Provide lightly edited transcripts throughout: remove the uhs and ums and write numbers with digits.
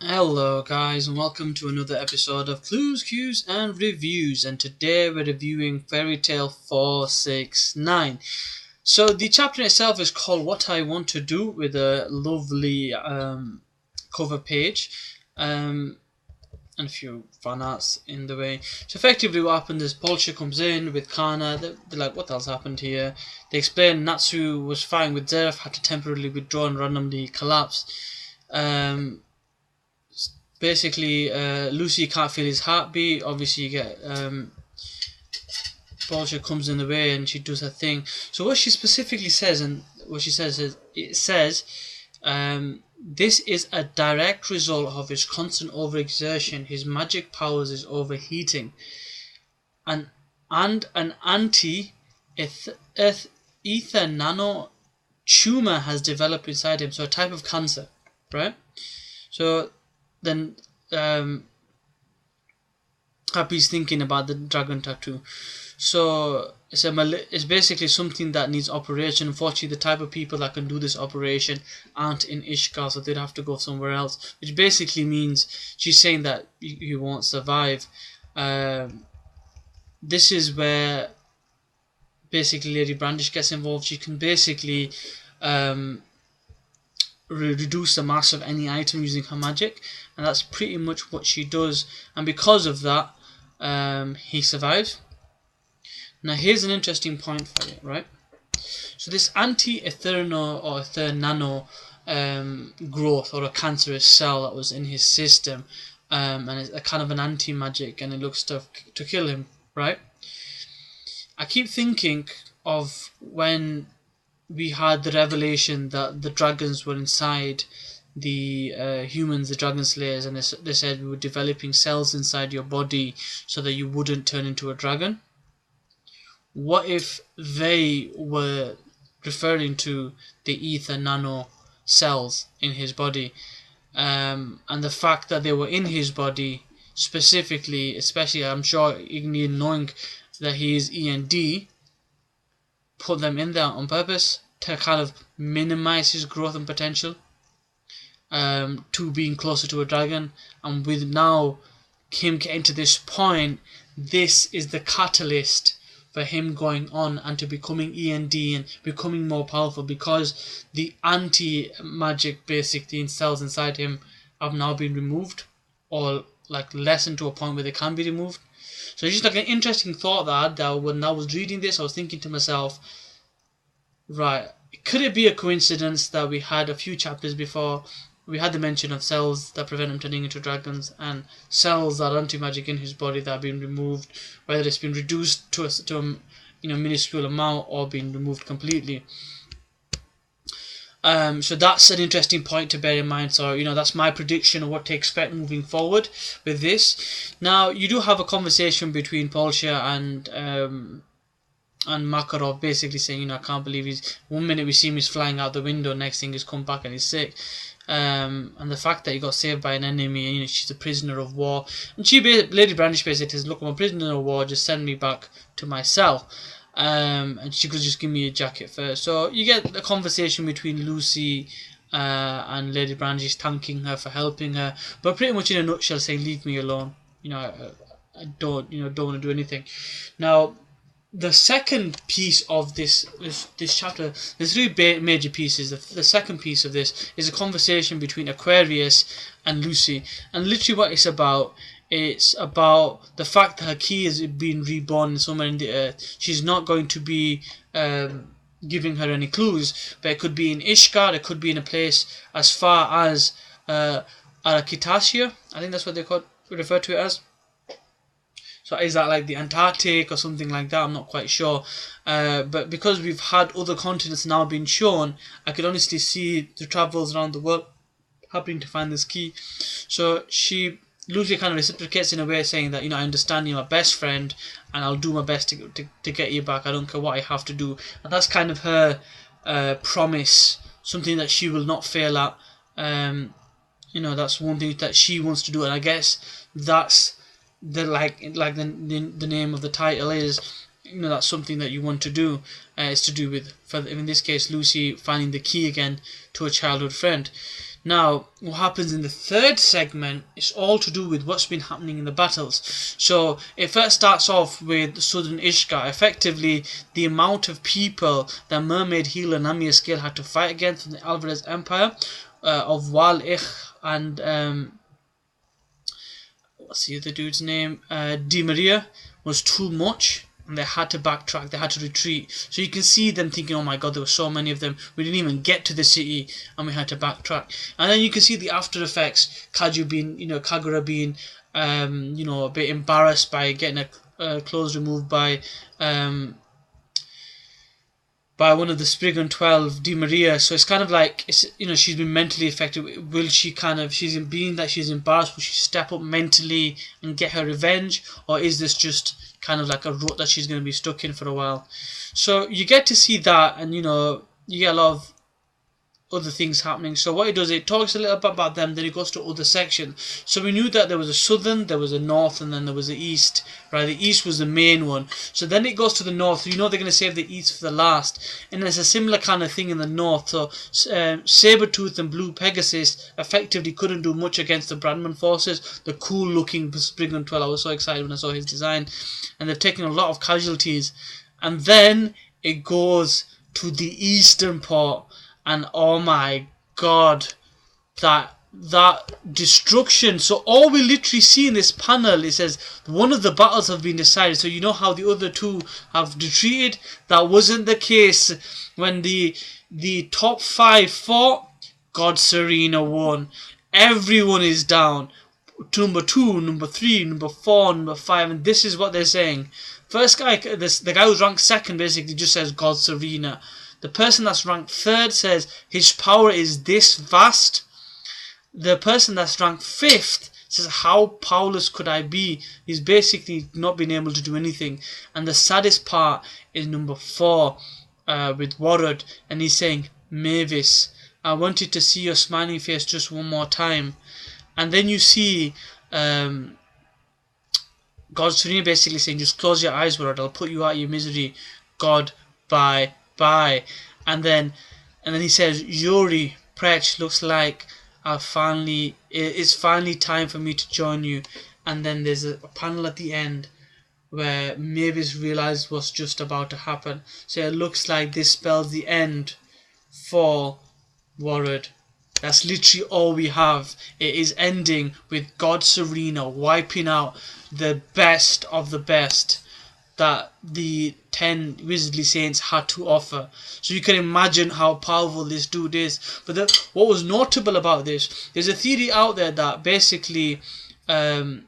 Hello guys and welcome to another episode of Clues, Cues and Reviews, and today we're reviewing Fairy Tale 469. So the chapter itself is called What I Want to Do, with a lovely cover page and a few fan arts in the way. So effectively what happened is Polsha comes in with Kana. They're like, what the hell's happened here? They explain Natsu was fighting with Zeref, had to temporarily withdraw and randomly collapse. Basically, Lucy can't feel his heartbeat. Obviously, you get Polsha comes in the way and she does her thing. So what she specifically says, and what she says is, it says, this is a direct result of his constant overexertion. His magic powers is overheating, and an ether nano tumor has developed inside him. So a type of cancer, right? So then Happy's thinking about the dragon tattoo. So it's basically something that needs operation. Unfortunately, the type of people that can do this operation aren't in Ishkar, so they'd have to go somewhere else, which basically means she's saying that you won't survive. This is where basically Lady Brandish gets involved. She can basically reduce the mass of any item using her magic, and that's pretty much what she does, and because of that he survives. Now here's an interesting point for you, right? So this anti-etherno or ethernano growth, or a cancerous cell that was in his system, and it's a kind of an anti-magic, and it looks to kill him, right? I keep thinking of when we had the revelation that the dragons were inside the humans, the dragon slayers, and they said we were developing cells inside your body so that you wouldn't turn into a dragon. What if they were referring to the ether nano cells in his body, and the fact that they were in his body specifically, especially I'm sure Igni, knowing that he is END, put them in there on purpose to kind of minimize his growth and potential to being closer to a dragon. And with now him getting to this point, this is the catalyst for him going on and to becoming END and becoming more powerful, because the anti-magic basically cells inside him have now been removed, or like lessened to a point where they can be removed. So it's just like an interesting thought that I had there. When I was reading this, I was thinking to myself, right, could it be a coincidence that we had a few chapters before, we had the mention of cells that prevent him turning into dragons, and cells that are anti-magic in his body that have been removed, whether it's been reduced to a minuscule amount or been removed completely. So that's an interesting point to bear in mind. So that's my prediction of what to expect moving forward with this. Now you do have a conversation between Polsha and Makarov, basically saying, I can't believe he's, one minute we see him he's flying out the window, next thing he's come back and he's sick. And the fact that he got saved by an enemy, and she's a prisoner of war, and Lady Brandish basically says, look, I'm a prisoner of war, just send me back to my cell. And she could just give me a jacket first. So you get a conversation between Lucy and Lady Brandish, thanking her for helping her, but pretty much in a nutshell saying, leave me alone, I don't want to do anything. Now the second piece of this chapter, there's three major pieces. The second piece of this is a conversation between Aquarius and Lucy, and literally what it's about the fact that her key is being reborn somewhere in the earth. She's not going to be giving her any clues, but it could be in Ishkar, it could be in a place as far as Arakitasia, I think that's what they refer to it as. So is that like the Antarctic or something like that? I'm not quite sure. But because we've had other continents now being shown, I could honestly see the travels around the world happening to find this key. So Lucy kind of reciprocates in a way, saying that, I understand you're my best friend and I'll do my best to get you back. I don't care what I have to do. And that's kind of her promise, something that she will not fail at. That's one thing that she wants to do, and I guess that's the the name of the title is, that's something that you want to do. It's to do with, in this case, Lucy finding the key again to a childhood friend. Now, what happens in the third segment is all to do with what's been happening in the battles. So it first starts off with Southern Ishka, effectively the amount of people that Mermaid Healer Nami Scale had to fight against from the Alvarez Empire of Wal Ich and what's the other dude's name? Di Maria, was too much. And they had to backtrack, they had to retreat. So you can see them thinking, oh my god, there were so many of them, we didn't even get to the city, and we had to backtrack. And then you can see the after effects, Kagura being, a bit embarrassed by getting a clothes removed by one of the Spriggan 12, Di Maria. So it's kind of like, she's been mentally affected. Will she being that she's embarrassed, will she step up mentally and get her revenge? Or is this just kind of like a rut that she's going to be stuck in for a while? So you get to see that, and you get a lot of other things happening. So what it does, it talks a little bit about them, then it goes to other sections. So we knew that there was a southern, there was a north, and then there was a east, right? The east was the main one. So then it goes to the north. They're going to save the east for the last, and there's a similar kind of thing in the north. So Sabretooth and Blue Pegasus effectively couldn't do much against the Bradman forces, the cool looking Spriggan 12. I was so excited when I saw his design, and they've taken a lot of casualties. And then it goes to the eastern part, and oh my god, that destruction. So all we literally see in this panel, it says one of the battles have been decided. So you know how the other two have retreated? That wasn't the case when the top 5 fought. God Serena won. Everyone is down. Number 2, number 3, number 4, number 5, and this is what they're saying. First guy, the guy who's ranked second basically just says God Serena. The person that's ranked third says his power is this vast. The person that's ranked fifth says, how powerless could I be? He's basically not been able to do anything. And the saddest part is number 4 with Warrod, and he's saying, Mavis, I wanted to see your smiling face just one more time. And then you see God Serena basically saying, just close your eyes, Warrod, I'll put you out of your misery. God, bye. And then he says, Yuri, Prech, looks like it's finally time for me to join you. And then there's a panel at the end where Mavis realized what's just about to happen. So it looks like this spells the end for Warrod. That's literally all we have. It is ending with God Serena wiping out the best of the best that the 10 Wizardly Saints had to offer. So you can imagine how powerful this dude is. But what was notable about this, there's a theory out there that basically Makarov's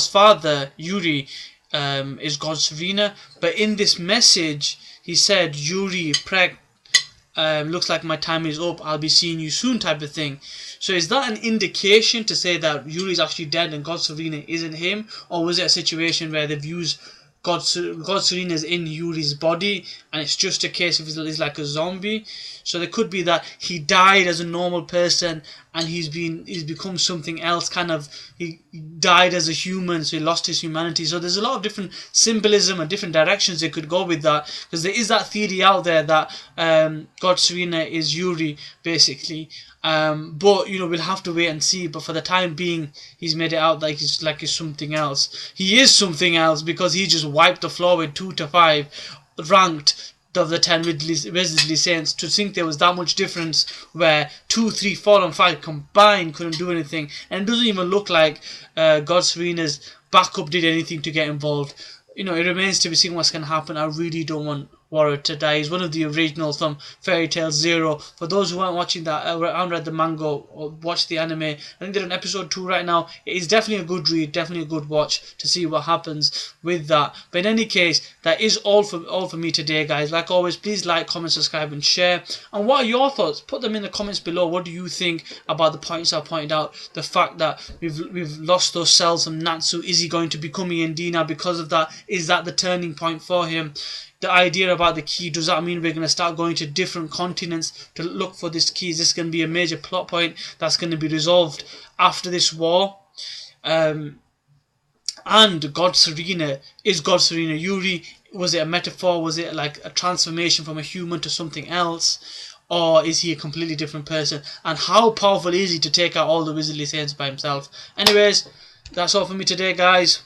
father, Yuri, is God Serena. But in this message, he said, Yuri, Preg, looks like my time is up, I'll be seeing you soon, type of thing. So is that an indication to say that Yuri's actually dead and God Serena isn't him? Or was it a situation where they've used God Serena's in Yuri's body and it's just a case of he's like a zombie? So there could be that he died as a normal person and he's become something else, kind of, he died as a human, so he lost his humanity. So there's a lot of different symbolism and different directions they could go with that, because there is that theory out there that God Serena is Yuri basically. But we'll have to wait and see. But for the time being, he's made it out like he's something else. He is something else because he just wiped the floor with 2 to 5 ranked of the 10 Wizardly Saints. To think there was that much difference where 2, 3, 4 and 5 combined couldn't do anything, and it doesn't even look like God Serena's backup did anything to get involved. It remains to be seen what's going to happen. I really don't want Warrod to die. He's one of the originals from Fairy Tail Zero. For those who aren't watching that, haven't read the manga or watched the anime, I think they're in episode 2 right now. It is definitely a good read, definitely a good watch to see what happens with that. But in any case, that is all for me today, guys. Like always, please like, comment, subscribe and share. And what are your thoughts? Put them in the comments below. What do you think about the points I pointed out? The fact that we've lost those cells from Natsu. Is he going to become E&D now because of that? Is that the turning point for him? The idea about the key, does that mean we're going to start going to different continents to look for this key? Is this going to be a major plot point that's going to be resolved after this war? And God Serena, is God Serena Yuri? Was it a metaphor? Was it like a transformation from a human to something else? or is he a completely different person? And how powerful is he to take out all the Wizardly Saints by himself? Anyways, that's all for me today, guys.